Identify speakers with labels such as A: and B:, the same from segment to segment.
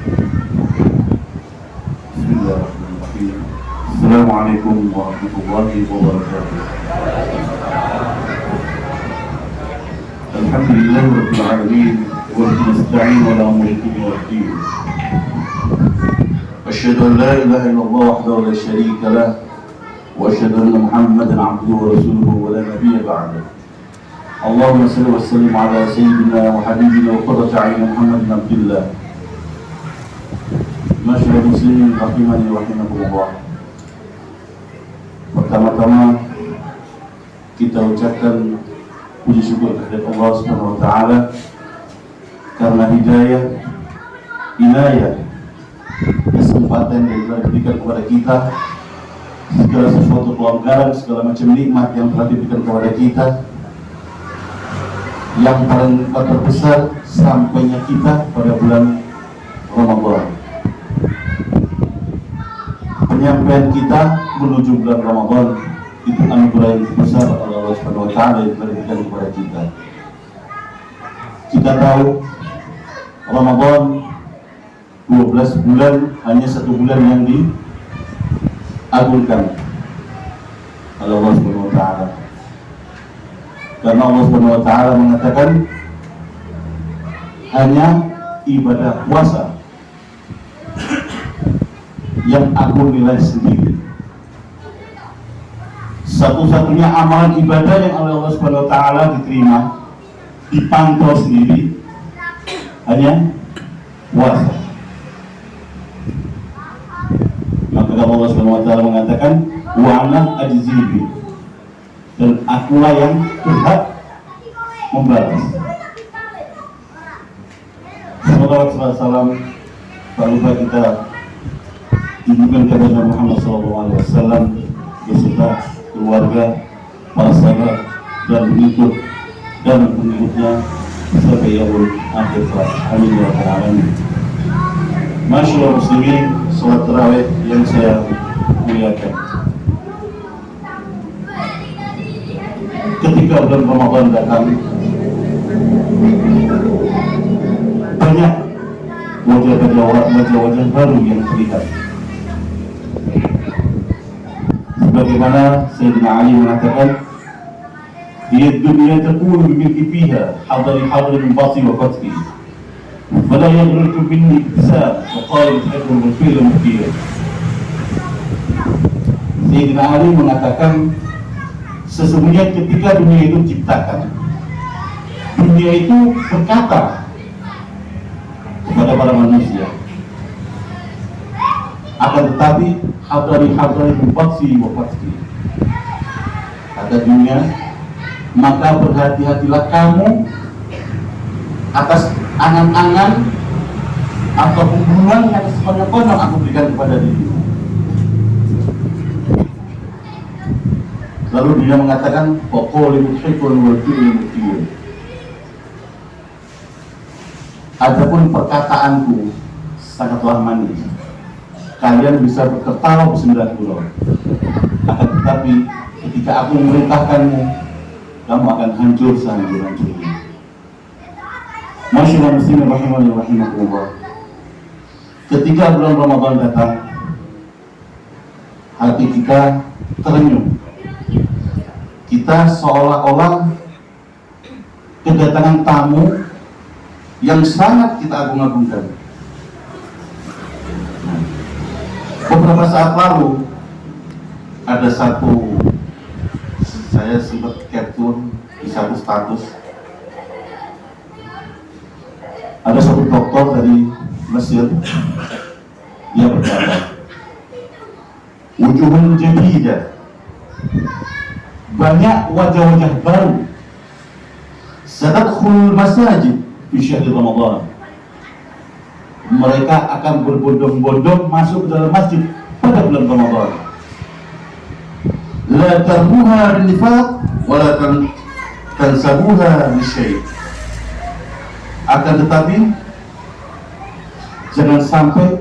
A: Bismillahirrahmanirrahim. Assalamualaikum warahmatullahi wabarakatuh. Alhamdulillahirabbil alamin wa nasta'in ala umuri dunya waddin. Asyhadu an la ilaha illallah wahdahu la syarika lah wa asyhadu anna Muhammadan 'abduhu wa rasuluhu wa la nabiyya ba'dahu. Allahumma shalli wa sallim ala sayyidina wa habibina wa qurrati a'yun Muhammad bin Abdullah. Masyaallah muslimin rahimani wa rahimakumullah. Pertama-tama kita ucapkan puji syukur kepada Allah Subhanahu wa taala karena hidayah, inayah, kesempatan yang telah diberikan kepada kita, segala sesuatu kelonggaran, segala macam nikmat yang telah diberikan kepada kita. Yang paling terbesar sampainya kita pada bulan Ramadan. Penyampaian kita menuju bulan Ramadan itu anugerah yang besar oleh Allah Subhanahu wa taala yang telah diberikan kepada kita. Kita tahu Ramadan 12 bulan, hanya 1 bulan yang diagungkan oleh Allah Subhanahu wa taala. Karena Allah Subhanahu wa taala mengatakan hanya ibadah puasa yang agung nilai sendiri. Satu-satunya amalan ibadah yang oleh Allah Subhanahu wa taala diterima, dipantau sendiri, hanya puasa. Maka Allah Subhanahu wa taala mengatakan wa ana ajzibi, dan akulah yang berhak membalas. Semoga Rasulullah SAW tak lupa kita tunjukkan kepada Nabi Muhammad SAW beserta keluarga, para sahabat dan pengikut dan pengikutnya sampai yaumul akhir kelak. Amin ya rabbal alamin. Masyaallah muslimin, salat tarawih yang saya muliakan. Ketika bulan Ramadan datang, banyak wajah-wajah baru yang terlihat. Sebagaimana Sayyidina Ali mengatakan, "Di dunia takunu bimilki fiha hadari basi wa fatki, fala yaghrurku binni iktisab wa qalil hadrun wal fi'l muktir." Sayyidina Ali mengatakan, sesungguhnya ketika dunia itu diciptakan, dunia itu berkata kepada para manusia, akan tetapi hadari bimbaksi wa fatki, kata dunia, maka berhati-hatilah kamu atas angan-angan atau hubungan yang sepanjang aku berikan kepada dirimu. Lalu dia mengatakan faqul musyriqun wal fi'l mutir. Adapun perkataanku sangatlah manis, kalian bisa berketawa bersembilan pulau, akan tetapi ketika aku memerintahkanmu, kamu akan hancur sehancur-hancurnya. Masyaallah muslimin rahimani wa rahimakumullah. Ketika bulan Ramadan datang, hati kita terenyuh. Kita seolah-olah kedatangan tamu yang sangat kita agung-agungkan. Beberapa saat lalu ada satu, saya sempat capture di satu status, ada satu dokter dari Mesir, dia berkata, wujuhun jadidah, banyak wajah-wajah baru, sadadkhul masajid fi syahr Ramadan, mereka akan berbondong-bondong masuk ke dalam masjid pada bulan Ramadan. La tarmuha bin nifaq wa la tansabuha bisyai'. Akan tetapi jangan sampai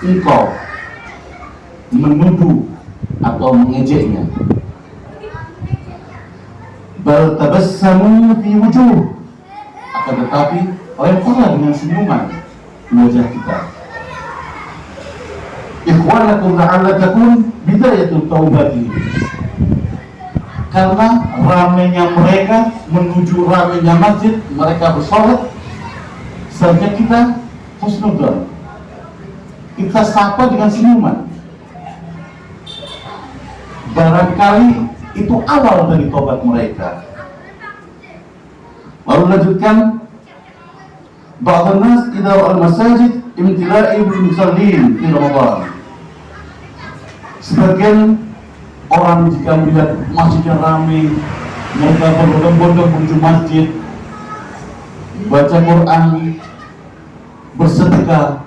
A: engkau menuduh atau mengejeknya. Bal tabassamu fi wujuh, akan tetapi olehlah dengan senyuman wajah kita. Ikhwanakum la'alla takun bidayatul taubati. Karena ramenya mereka menuju ramenya masjid, mereka bersolat, saja kita husnudzon, kita sapa dengan senyuman. Barangkali itu awal dari tobat mereka. Lalu lanjutkan, ba'dhan nas idza ra'al masajid imtila'i bil musallin fi Ramadan. Sebagian orang jika melihat masjid yang ramai, mereka berbondong-bondong menuju masjid, baca Quran, bersedekah.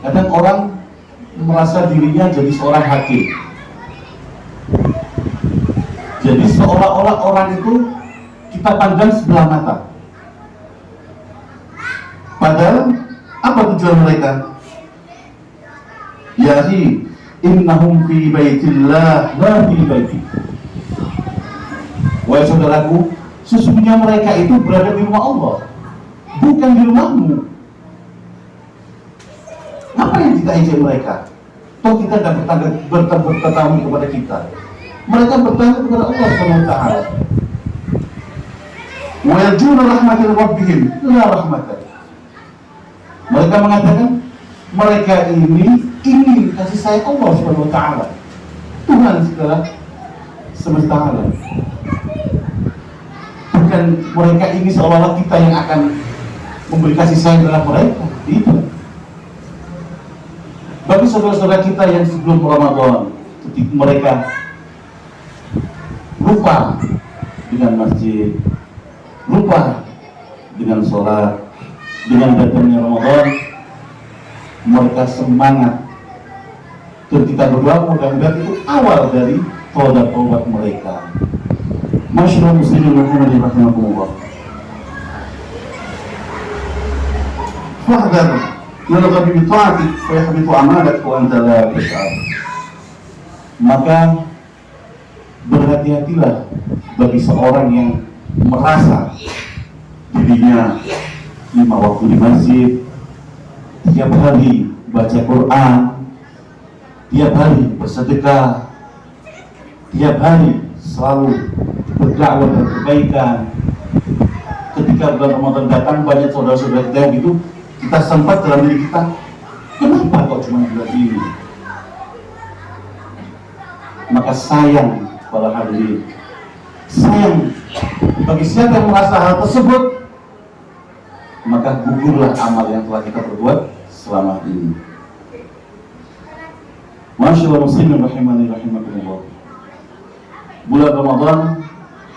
A: Kadang orang merasa dirinya jadi seorang hakim. Jadi seolah-olah orang itu kita pandang sebelah mata. Padahal apa tujuan mereka? Ya akhi, innahum fi baitillah la fi baiti. Wahai saudaraku, sesungguhnya mereka itu berada di rumah Allah, bukan di rumahmu. Apa yang kita ejek mereka? Toh kita tidak bertamu kepada kita. Mereka bertanya kepada Allah Subhanahu wa taala. Wa yarjuna rahmatal rabbihim la rahmatan. Mereka mengatakan mereka ini ingin kasih sayang Allah Subhanahu wa taala, Tuhan segala semesta alam. Bukan mereka ini seolah-olah kita yang akan memberi kasih sayang dalam mereka. Itu. Bagi saudara-saudara kita yang sebelum Ramadan, ketika mereka lupa dengan masjid, lupa dengan sholat, dengan datangnya Ramadan, mereka semangat. Dan kita berdoa mudah-mudahan itu awal dari taubat mereka. Masyaallah muslimin rahimakumullah. Fahdar nalghabi bi ta'atik fa yahbitu amalak wa anta la tash'ar. Maka berhati-hatilah bagi seorang yang merasa dirinya 5 waktu di masjid, tiap hari baca Quran, tiap hari bersedekah, tiap hari selalu berdakwah dan kebaikan. Ketika bulan Ramadan datang, banyak saudara-saudara kita yang gitu, kita sempat dalam diri kita, kenapa kok cuma bulan ini? Maka sayang para hadirin, sayang bagi siapa yang merasa hal tersebut, maka gugurlah amal yang telah kita perbuat selama ini. Masyaallah muslimin rahimani rahimakumullah. Bulan Ramadan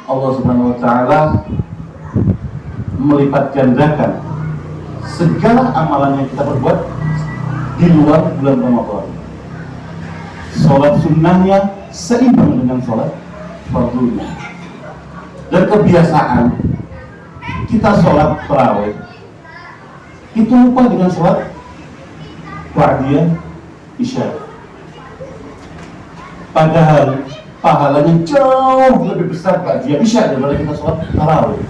A: Allah Subhanahu wa taala melipat gandakan segala amalan yang kita perbuat di luar bulan Ramadan. Sholat sunnahnya seimbang dengan sholat fardunya. Dan kebiasaan kita sholat tarawih itu lupa dengan sholat ba'diyah isya. Padahal pahalanya jauh lebih besar ba'diyah isya daripada kita sholat tarawih.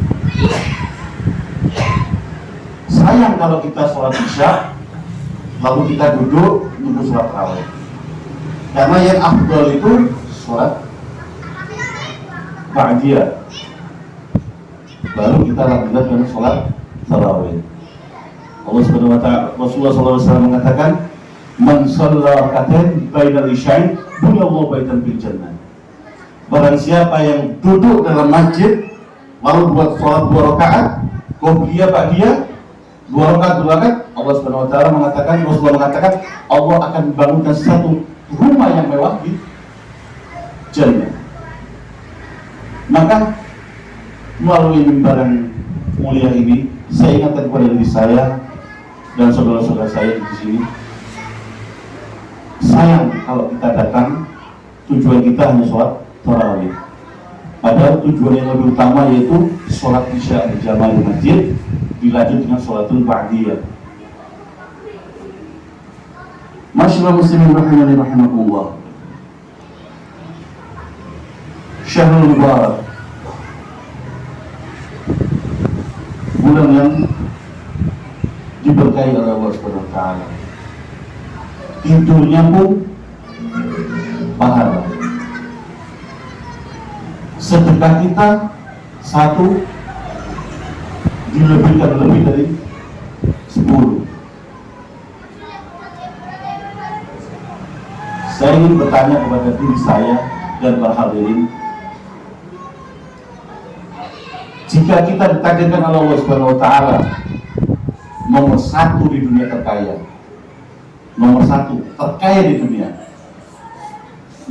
A: Sayang kalau kita sholat isya lalu kita duduk nunggu sholat tarawih. Karena yang afdal itu sholat ba'diyah, baru kita lanjutkan dengan sholat tarawih. Allah Subhanahu wa taala, Rasulullah SAW mengatakan, "Man shalla rak'atain bainal isyain, bunallahu baitan fil jannah." Barang siapa yang duduk dalam masjid lalu buat sholat 2 rakaat, qobliyah ba'diyah, 2 rakaat, Allah Subhanahu wa taala mengatakan, Rasulullah mengatakan, Allah akan bangunkan satu rumah yang mewah di jannah. Maka melalui mimbaran mulia ini, saya ingatkan kepada diri saya dan saudara-saudara saya di sini, sayang kalau kita datang tujuan kita hanya sholat tarawih, padahal tujuan yang lebih utama yaitu sholat isya berjamaah di masjid dilanjut dengan sholatul ba'diyah. Masyaallah muslimin rahimani rahimakumullah. Syahrul Mubarak, bulan yang diberkahi oleh Allah Subhanahu wa taala. Tidurnya pun pahala. Sedekah kita satu dilebihkan lebih dari 10. Saya ingin bertanya kepada diri saya dan para hadirin, jika kita ditakdirkan oleh Allah Subhanahu wa taala nomor 1 di dunia terkaya, nomor 1 terkaya di dunia,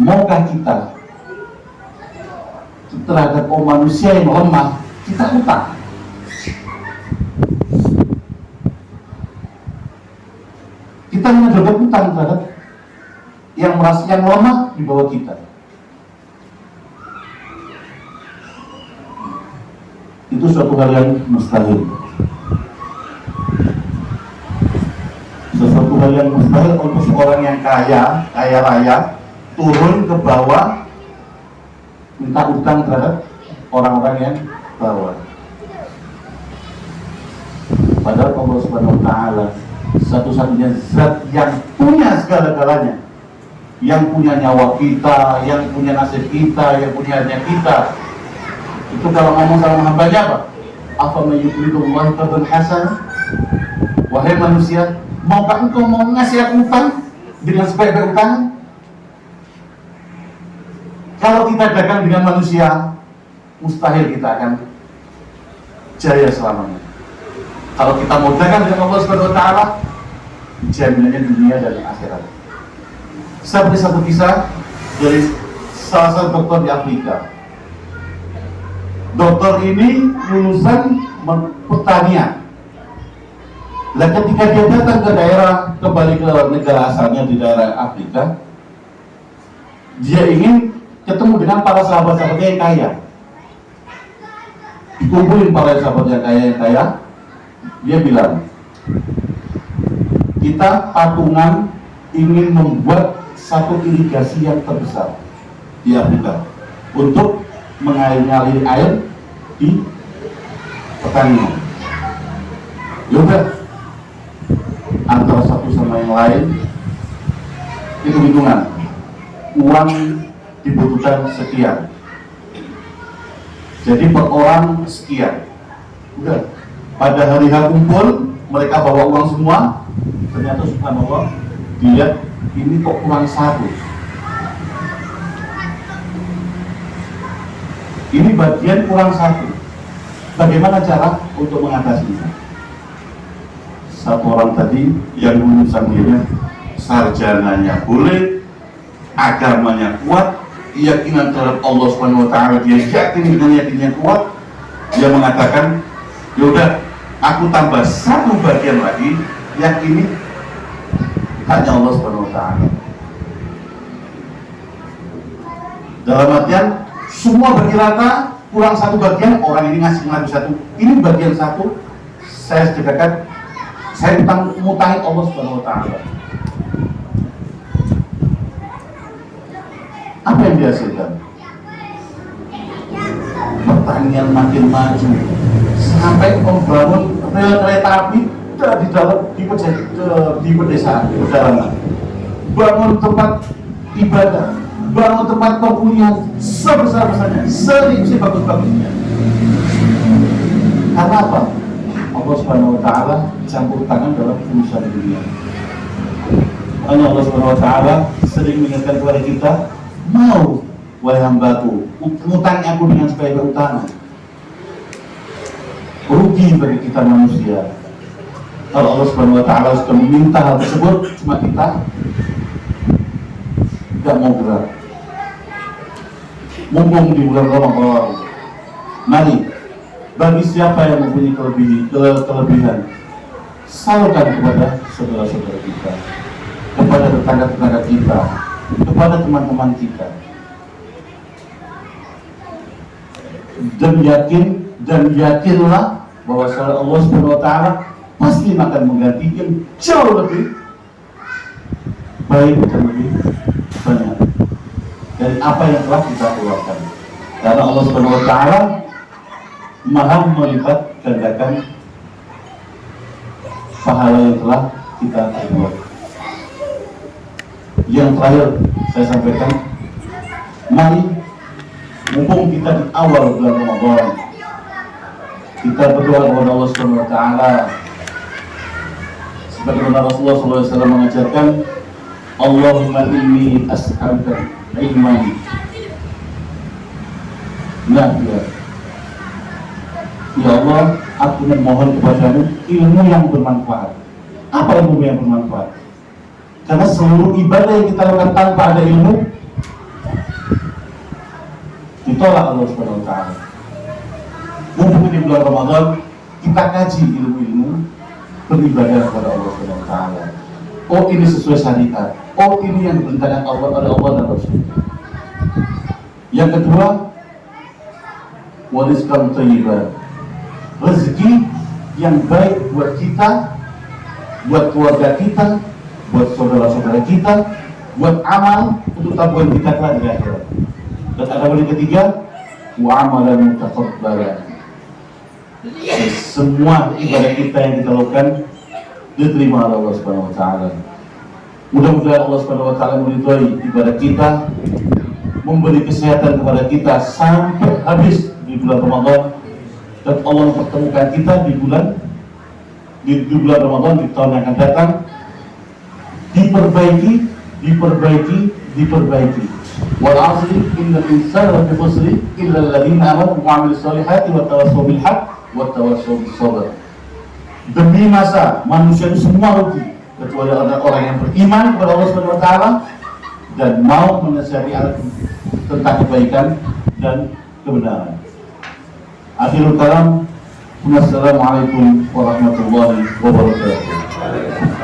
A: maukah kita terhadap manusia yang lemah kita utang? Kita menyodorkan utang terhadap yang merasa yang lemah di bawah kita. Itu suatu hal yang mustahil. Sesuatu hal yang mustahil untuk seorang yang kaya raya turun ke bawah minta utang terhadap orang-orang yang bawah. Padahal Allah Subhanahu wa taala satu-satunya zat yang punya segala-galanya, yang punya nyawa kita, yang punya nasib kita, yang punya hanya kita. Itu kalau ngomong sama hambanya apa? Afaman yuridullahu qadran hasanah. Wahai manusia, maukah engkau mau ngasih aku utang dengan sebaik-baik utang? Kalau kita dagang dengan manusia, mustahil kita akan jaya selamanya. Kalau kita mau dagang dengan Allah Subhanahu wa taala, jaminannya dunia dan akhirat. Seperti satu kisah dari salah satu dokter di Afrika. Dokter ini lulusan pertanian. Nah, ketika dia datang ke daerah, kembali ke negara asalnya di daerah Afrika, dia ingin ketemu dengan para sahabat-sahabatnya yang kaya. Dikumpulin para sahabat yang kaya, dia bilang, kita patungan ingin membuat satu irigasi yang terbesar di Afrika untuk mengalir air di pertanian. Yaudah, antara satu sama yang lain hitung-hitungan, uang dibutuhkan sekian, jadi per orang sekian. Udah, pada hari H kumpul, mereka bawa uang semua. Ternyata subhanallah, dilihat ini kok kurang 1. Ini bagian kurang 1. Bagaimana cara untuk mengatasinya? Satu orang tadi yang lulusan dirinya, sarjananya boleh, agamanya kuat, keyakinan terhadap Allah Subhanahu wa taala dia yakin dengan yakinnya kuat, dia mengatakan, yaudah, aku tambah 1 bagian lagi, yang ini hanya Allah Subhanahu wa taala. Dalam artian semua bagi rata, kurang 1 bagian, orang ini ngasih lagi 1, ini bagian 1, saya sedekahkan, saya mutangi Allah Subhanahu wa taala. Apa yang dihasilkan? Pertanian makin maju, sampai membangun rel kereta api di pedesaan, di pedalaman, bangun tempat ibadah, bangun tempat perkuliahan sebesar-besarnya, sebagus-bagusnya. Karena apa? Allah Subhanahu wa taala campur tangan dalam urusan dunia. Hanya Allah Subhanahu wa taala sering mengingatkan kepada kita, mau wahai hambaku, utangi aku dengan sebaik-baik utangan. Rugi bagi kita manusia kalau Allah Subhanahu wa taala sudah meminta hal tersebut, cuma kita tidak mau gerak. Mumpung di bulan Ramadan, mari bagi siapa yang mempunyai kelebihan, salurkan kepada saudara-saudara kita, kepada tetangga-tetangga kita, kepada teman-teman kita, dan yakinlah bahwa Allah Subhanahu wa taala pasti akan menggantikan jauh lebih baik dan lebih banyak dari apa yang telah kita keluarkan. Karena Allah Subhanahu wa taala Maha melipat gandakan pahala yang telah kita perbuat. Yang terakhir saya sampaikan, mari mumpung kita di awal bulan Ramadan, kita berdoa kepada Allah Subhanahu wa taala sebagaimana Rasulullah SAW mengajarkan, Allahumma inni as'aluka ilman nafi'an. Ya Allah, aku memohon kepadamu ilmu yang bermanfaat. Apa ilmu yang bermanfaat? Karena seluruh ibadah yang kita lakukan tanpa ada ilmu ditolak Allah Subhanahu wa taala. Mumpung di bulan Ramadan, kita kaji ilmu-ilmu beribadah kepada Allah Subhanahu wa taala. Oh, ini sesuai syariat. Oh, ini yang diperintahkan Allah oleh Allah dan Rasul. Yang kedua, warizqan thayyiban. Rezeki yang baik buat kita, buat keluarga kita, buat saudara-saudara kita, buat amal untuk tabungan kita kelak di akhirat. Dan ada yang ketiga, wa amalan mutaqabbalan. Semua ibadah kita yang kita lakukan diterima oleh Allah Subhanahu wa taala. Mudah-mudahan Allah Subhanahu wa taala meridhai ibadah kita, memberi kesehatan kepada kita sampai habis di bulan Ramadan, dan Allah mempertemukan kita di bulan Ramadan di tahun yang akan datang. Diperbaiki. Wal 'asri innal insana lafi khusri illa alladziina aamanu wa 'amilus shalihati wa tawassaw bil haqq wa tawassaw bis sabr. Demi masa manusia itu semua rugi kecuali orang-orang yang beriman kepada Allah Subhanahu wa taala dan mau menasihati tentang kebaikan dan kebenaran. Akhirul kalam, wassalamualaikum warahmatullahi wabarakatuh.